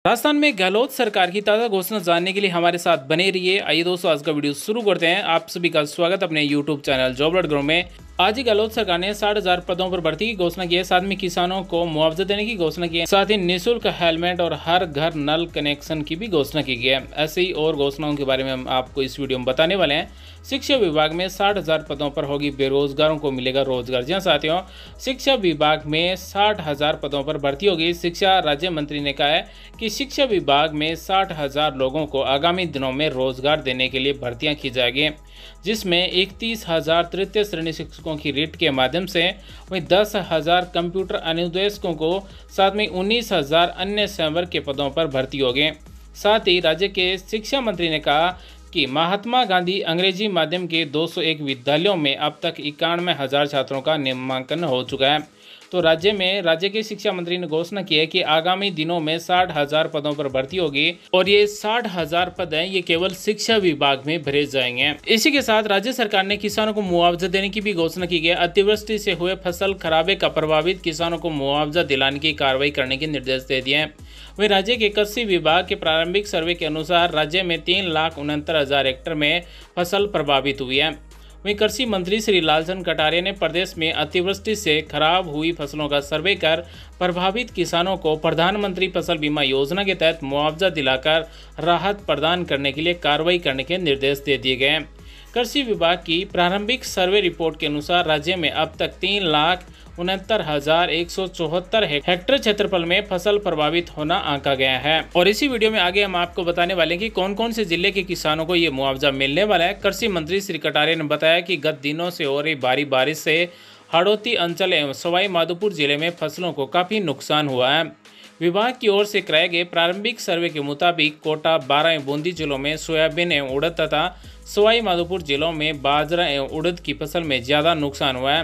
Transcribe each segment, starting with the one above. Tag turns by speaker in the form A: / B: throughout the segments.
A: राजस्थान में गहलोत सरकार की ताज़ा घोषणा जानने के लिए हमारे साथ बने रहिए। आइए दोस्तों, आज का वीडियो शुरू करते हैं। आप सभी का स्वागत अपने YouTube channel job alert group में। आज ही गहलोत सरकार ने 60,000 पदों पर भर्ती की घोषणा की है। साथ में किसानों को मुआवजा देने की घोषणा की है। साथ ही निःशुल्क हेलमेट और हर घर नल कनेक्शन की भी घोषणा की गई है। ऐसे ही और घोषणाओं के बारे में हम आपको इस वीडियो में बताने वाले हैं। शिक्षा विभाग में 60,000 पदों पर होगी बेरोजगारों को मिलेगा रोजगार। जी साथियों, शिक्षा विभाग में 60,000 पदों पर भर्ती होगी। शिक्षा राज्य मंत्री ने कहा है कि शिक्षा विभाग में 60,000 लोगों को आगामी दिनों में रोजगार देने के लिए भर्तियां की जाएगी, जिसमें 31,000 तृतीय श्रेणी शिक्षकों की रिट के माध्यम से, वहीं 10,000 कंप्यूटर अनुदेशकों को, साथ में 19,000 अन्य संवर्ग के पदों पर भर्ती होंगे। साथ ही राज्य के शिक्षा मंत्री ने कहा कि महात्मा गांधी अंग्रेजी माध्यम के 201 विद्यालयों में अब तक 91,000 छात्रों का नामांकन हो चुका है। तो राज्य के शिक्षा मंत्री ने घोषणा की है कि आगामी दिनों में 60,000 पदों पर भर्ती होगी और ये 60,000 पद हैं, ये केवल शिक्षा विभाग में भरे जाएंगे। इसी के साथ राज्य सरकार ने किसानों को मुआवजा देने की भी घोषणा की गई। अतिवृष्टि से हुए फसल खराबे का प्रभावित किसानों को मुआवजा दिलाने की कार्रवाई करने के निर्देश दे दिए हैं। वहीं राज्य के कृषि विभाग के प्रारंभिक सर्वे के अनुसार राज्य में 3,69,000 हेक्टेयर में फसल प्रभावित हुई है। वहीं कृषि मंत्री श्री लालचंद कटारिया ने प्रदेश में अतिवृष्टि से खराब हुई फसलों का सर्वे कर प्रभावित किसानों को प्रधानमंत्री फसल बीमा योजना के तहत मुआवजा दिलाकर राहत प्रदान करने के लिए कार्रवाई करने के निर्देश दे दिए गए हैं। कृषि विभाग की प्रारंभिक सर्वे रिपोर्ट के अनुसार राज्य में अब तक 3,69,174 हेक्टेयर क्षेत्रफल में फसल प्रभावित होना आंका गया है। और इसी वीडियो में आगे हम आपको बताने वाले हैं कि कौन कौन से जिले के किसानों को ये मुआवजा मिलने वाला है। कृषि मंत्री श्री कटारिया ने बताया कि गत दिनों से हो रही भारी बारिश से हाड़ौती अंचल एवं सवाई माधोपुर जिले में फसलों को काफी नुकसान हुआ है। विभाग की ओर से कराए गए प्रारंभिक सर्वे के मुताबिक कोटा, बारां एवं बूंदी जिलों में सोयाबीन एवं उड़द तथा सवाई माधोपुर जिलों में बाजरा एवं उड़द की फसल में ज्यादा नुकसान हुआ है।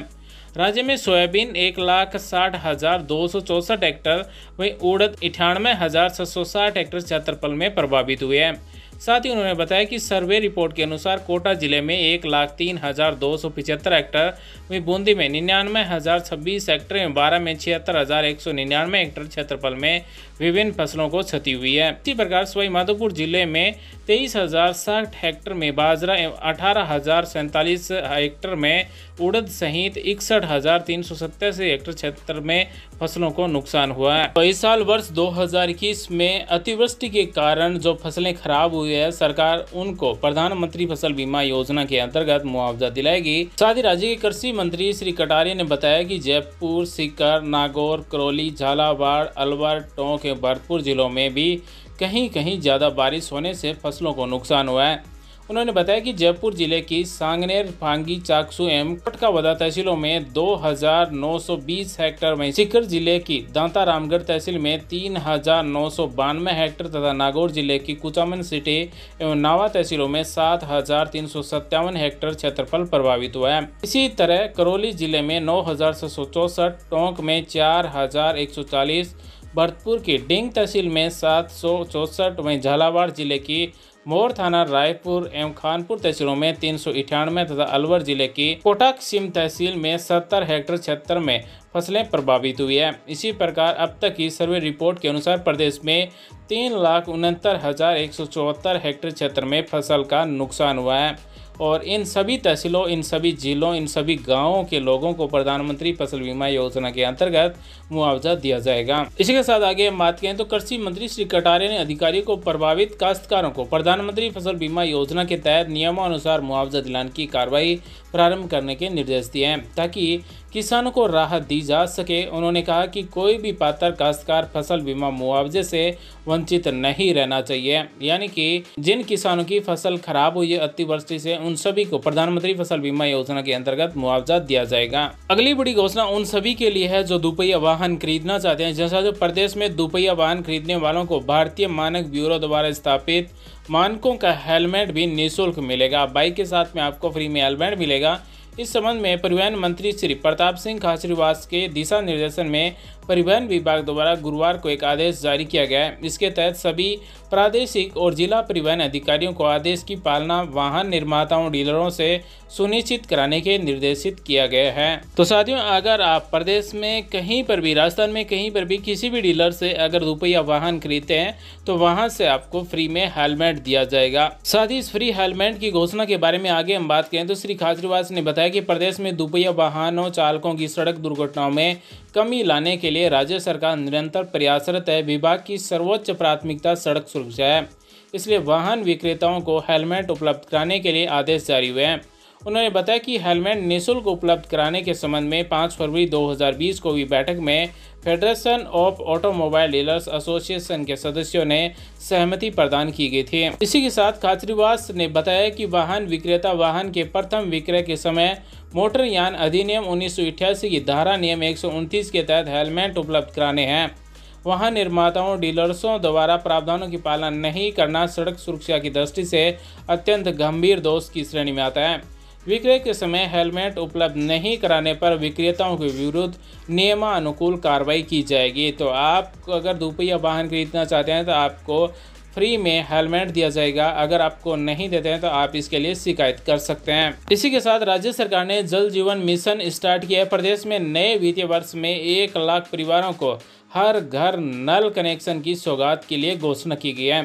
A: राज्य में सोयाबीन 1,60,264 हेक्टेयर, वहीं उड़द 98,760 हेक्टेयर क्षेत्रफल में प्रभावित हुए हैं। साथ ही उन्होंने बताया कि सर्वे रिपोर्ट के अनुसार कोटा जिले में 1,03,275 हेक्टेयर, वहीं बूंदी में 99,026 हेक्टेयर, बारां में 76,199 हेक्टेयर क्षेत्रफल में विभिन्न फसलों को क्षति हुई है। इसी प्रकार सवाई माधोपुर जिले में 23,060 हेक्टेयर में बाजरा एवं 18,047 हेक्टेयर में उड़द सहित 61,387 हेक्टेयर क्षेत्र में फसलों को नुकसान हुआ है। तो इस साल वर्ष 2021 में अतिवृष्टि के कारण जो फसलें खराब हुई है, सरकार उनको प्रधानमंत्री फसल बीमा योजना के अंतर्गत मुआवजा दिलाएगी। साथ ही राज्य के कृषि मंत्री श्री कटारिया ने बताया कि जयपुर, सीकर, नागौर, करौली, झालावाड़, अलवर, टोंक एवं भरतपुर जिलों में भी कहीं कहीं ज़्यादा बारिश होने से फसलों को नुकसान हुआ है। उन्होंने बताया कि जयपुर जिले की सांगनेर, फांगी, चाकसू एवं कोटकावदा तहसीलों में 2,920 हेक्टेयर, वहीं सीकर जिले की दांता रामगढ़ तहसील में 3,992 हेक्टेयर तथा नागौर जिले की कुचामन सिटी एवं नावा तहसीलों में 7,357 हेक्टेयर क्षेत्रफल प्रभावित हुआ है। इसी तरह करौली जिले में 9,664, टोंक में 4,140, भरतपुर की डिंग तहसील में 764, वहीं झालावाड़ जिले की मोर थाना, रायपुर एवं खानपुर तहसीलों में 398 तथा अलवर जिले की कोटाकसिम तहसील में 70 हेक्टेयर क्षेत्र में फसलें प्रभावित हुई है। इसी प्रकार अब तक की सर्वे रिपोर्ट के अनुसार प्रदेश में 3,69,174 हेक्टेयर क्षेत्र में फसल का नुकसान हुआ है और इन सभी तहसीलों, इन सभी जिलों, इन सभी गांवों के लोगों को प्रधानमंत्री फसल बीमा योजना के अंतर्गत मुआवजा दिया जाएगा। इसी के साथ आगे हम बात करें तो कृषि मंत्री श्री कटारिया ने अधिकारियों को प्रभावित काश्तकारों को प्रधानमंत्री फसल बीमा योजना के तहत नियमानुसार मुआवजा दिलाने की कार्रवाई प्रारंभ करने के निर्देश दिए हैं ताकि किसानों को राहत दी जा सके। उन्होंने कहा कि कोई भी पात्र काश्तकार फसल बीमा मुआवजे से वंचित नहीं रहना चाहिए, यानी कि जिन किसानों की फसल खराब हुई है अतिवृष्टि से, उन सभी को प्रधानमंत्री फसल बीमा योजना के अंतर्गत मुआवजा दिया जाएगा। अगली बड़ी घोषणा उन सभी के लिए है जो दुपहिया वाहन खरीदना चाहते हैं। जैसा जो प्रदेश में दुपहिया वाहन खरीदने वालों को भारतीय मानक ब्यूरो द्वारा स्थापित मानकों का हेलमेट भी निःशुल्क मिलेगा। बाइक के साथ में आपको फ्री में हेलमेट मिलेगा। इस संबंध में परिवहन मंत्री श्री प्रताप सिंह खाचरियावास के दिशा निर्देशन में परिवहन विभाग द्वारा गुरुवार को एक आदेश जारी किया गया है। इसके तहत सभी प्रादेशिक और जिला परिवहन अधिकारियों को आदेश की पालना वाहन निर्माताओं डीलरों से सुनिश्चित कराने के निर्देशित किया गया है। तो साथियों, अगर आप प्रदेश में कहीं पर भी, राजस्थान में कहीं पर भी किसी भी डीलर से अगर दुपहिया वाहन खरीदते हैं तो वहां से आपको फ्री में हेलमेट दिया जाएगा। साथ ही इस फ्री हेलमेट की घोषणा के बारे में आगे हम बात करें तो श्री खाचरियावास ने बताया कि प्रदेश में दुपहिया वाहनों चालकों की सड़क दुर्घटनाओं में कमी लाने के लिए राज्य सरकार निरंतर प्रयासरत है। विभाग की सर्वोच्च प्राथमिकता सड़क सुरक्षा है, इसलिए वाहन विक्रेताओं को हेलमेट उपलब्ध कराने के लिए आदेश जारी हुए हैं। उन्होंने बताया कि हेलमेट निःशुल्क उपलब्ध कराने के संबंध में 5 फरवरी 2020 को हुई बैठक में federation of automobile dealers association के सदस्यों ने सहमति प्रदान की गई थी। इसी के साथ खाचरियावास ने बताया कि वाहन विक्रेता वाहन के प्रथम विक्रय के समय मोटर यान अधिनियम 1988 की धारा नियम 129 के तहत हेलमेट उपलब्ध कराने हैं। वाहन निर्माताओं डीलर्सों द्वारा प्रावधानों की पालना नहीं करना सड़क सुरक्षा की दृष्टि से अत्यंत गंभीर दोष की श्रेणी में आता है। विक्रय के समय हेलमेट उपलब्ध नहीं कराने पर विक्रेताओं के विरुद्ध नियमानुकूल कार्रवाई की जाएगी। तो आप अगर दुपहिया वाहन खरीदना चाहते हैं तो आपको फ्री में हेलमेट दिया जाएगा। अगर आपको नहीं देते हैं तो आप इसके लिए शिकायत कर सकते हैं। इसी के साथ राज्य सरकार ने जल जीवन मिशन स्टार्ट किया है। प्रदेश में नए वित्तीय वर्ष में 1 लाख परिवारों को हर घर नल कनेक्शन की सौगात के लिए घोषणा की गई है।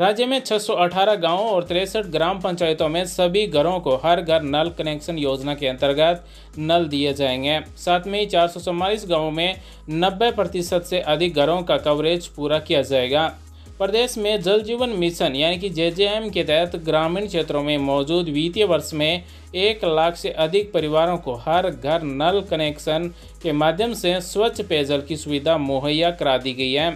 A: राज्य में 618 गांवों और 63 ग्राम पंचायतों में सभी घरों को हर घर नल कनेक्शन योजना के अंतर्गत नल दिए जाएंगे। साथ में 444 गांवों में 90% से अधिक घरों का कवरेज पूरा किया जाएगा। प्रदेश में जल जीवन मिशन यानी कि JJM के तहत ग्रामीण क्षेत्रों में मौजूद वित्तीय वर्ष में 1 लाख से अधिक परिवारों को हर घर नल कनेक्शन के माध्यम से स्वच्छ पेयजल की सुविधा मुहैया करा दी गई है।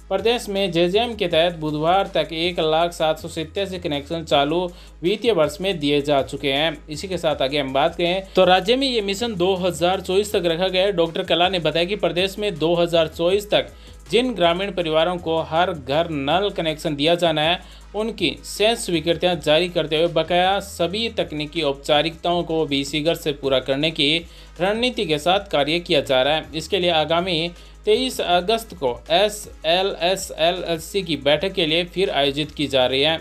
A: प्रदेश में JJM के तहत बुधवार तक 1,787 कनेक्शन चालू वित्तीय वर्ष में दिए जा चुके हैं। इसी के साथ आगे हम बात करें तो राज्य में ये मिशन 2024 तक रखा गया है। डॉक्टर कला ने बताया कि प्रदेश में 2024 तक जिन ग्रामीण परिवारों को हर घर नल कनेक्शन दिया जाना है उनकी शेष स्वीकृतियाँ जारी करते हुए बकाया सभी तकनीकी औपचारिकताओं को भी शीघ्र से पूरा करने की रणनीति के साथ कार्य किया जा रहा है। इसके लिए आगामी 23 अगस्त को SLSLC की बैठक के लिए फिर आयोजित की जा रही है।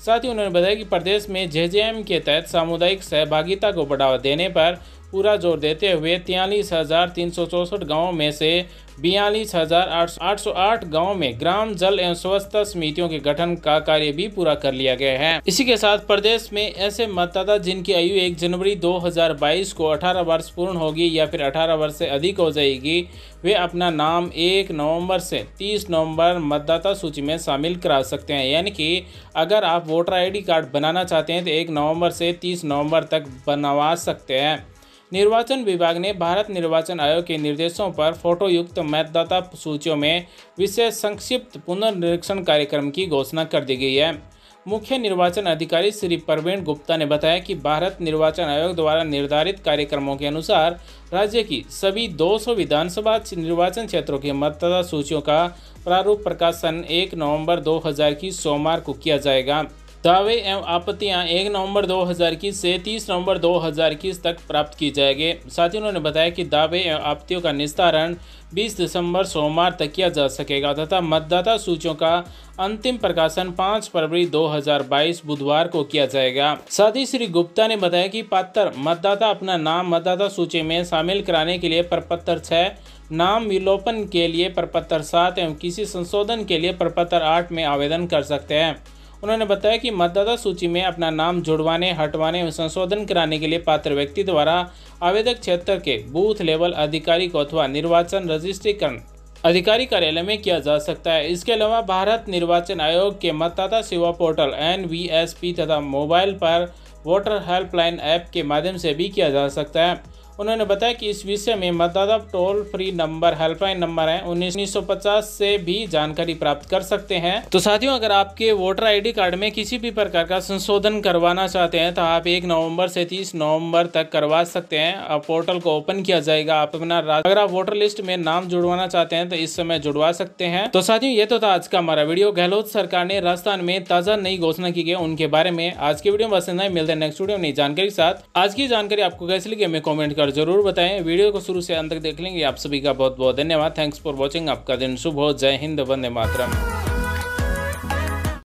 A: साथ ही उन्होंने बताया कि प्रदेश में JJM के तहत सामुदायिक सहभागिता को बढ़ावा देने पर पूरा जोर देते हुए 43,364 गाँवों में से 42,808 गाँवों में ग्राम जल एवं स्वच्छता समितियों के गठन का कार्य भी पूरा कर लिया गया है। इसी के साथ प्रदेश में ऐसे मतदाता जिनकी आयु 1 जनवरी 2022 को 18 वर्ष पूर्ण होगी या फिर 18 वर्ष से अधिक हो जाएगी, वे अपना नाम 1 नवंबर से 30 नवंबर मतदाता सूची में शामिल करा सकते हैं। यानी कि अगर आप वोटर ID कार्ड बनाना चाहते हैं तो 1 नवंबर से 30 नवंबर तक बनवा सकते हैं। निर्वाचन विभाग ने भारत निर्वाचन आयोग के निर्देशों पर फोटोयुक्त मतदाता सूचियों में विशेष संक्षिप्त पुनर्निरीक्षण कार्यक्रम की घोषणा कर दी गई है। मुख्य निर्वाचन अधिकारी श्री प्रवीण गुप्ता ने बताया कि भारत निर्वाचन आयोग द्वारा निर्धारित कार्यक्रमों के अनुसार राज्य की सभी 200 विधानसभा निर्वाचन क्षेत्रों की मतदाता सूचियों का प्रारूप प्रकाशन 1 नवंबर 2021 सोमवार को किया जाएगा। दावे एवं आपत्तियां 1 नवंबर 2021 से 30 नवंबर 2021 तक प्राप्त की जाएगी। साथ ही उन्होंने बताया कि दावे एवं आपत्तियों का निस्तारण 20 दिसंबर सोमवार तक किया जा सकेगा तथा मतदाता सूचियों का अंतिम प्रकाशन 5 फरवरी 2022 बुधवार को किया जाएगा। साथ ही श्री गुप्ता ने बताया कि पात्र मतदाता अपना नाम मतदाता सूची में शामिल कराने के लिए प्रपत्र 6, नाम विलोपन के लिए प्रपत्र 7 एवं किसी संशोधन के लिए प्रपत्र 8 में आवेदन कर सकते हैं। उन्होंने बताया कि मतदाता सूची में अपना नाम जुड़वाने, हटवाने एवं संशोधन कराने के लिए पात्र व्यक्ति द्वारा आवेदक क्षेत्र के बूथ लेवल अधिकारी को अथवा निर्वाचन रजिस्ट्रीकरण अधिकारी कार्यालय में किया जा सकता है। इसके अलावा भारत निर्वाचन आयोग के मतदाता सेवा पोर्टल NVSP तथा मोबाइल पर वोटर हेल्पलाइन ऐप के माध्यम से भी किया जा सकता है। उन्होंने बताया कि इस विषय में मतदाता toll free number helpline number है 1950 से भी जानकारी प्राप्त कर सकते हैं। तो साथियों, अगर आपके वोटर ID कार्ड में किसी भी प्रकार का संशोधन करवाना चाहते हैं तो आप 1 नवंबर से 30 नवंबर तक करवा सकते हैं। अब पोर्टल को ओपन किया जाएगा। आप अपना अगर आप वोटर लिस्ट में नाम जुड़वाना चाहते हैं तो इस समय जुड़वा सकते हैं। तो साथियों, ये तो था आज का हमारा वीडियो। गहलोत सरकार ने राजस्थान में ताजा नई घोषणा की गई उनके बारे में आज की वीडियो में बस इतना ही। मिलते हैं नेक्स्ट वीडियो में नई जानकारी के साथ। आज की जानकारी आपको कैसी लगी हमें कॉमेंट कर कर जरूर बताएं। वीडियो को शुरू से अंत तक देख लेंगे। आप सभी का बहुत बहुत धन्यवाद। Thanks for watching. आपका दिन शुभ हो। जय हिंद, वंदे मातरम।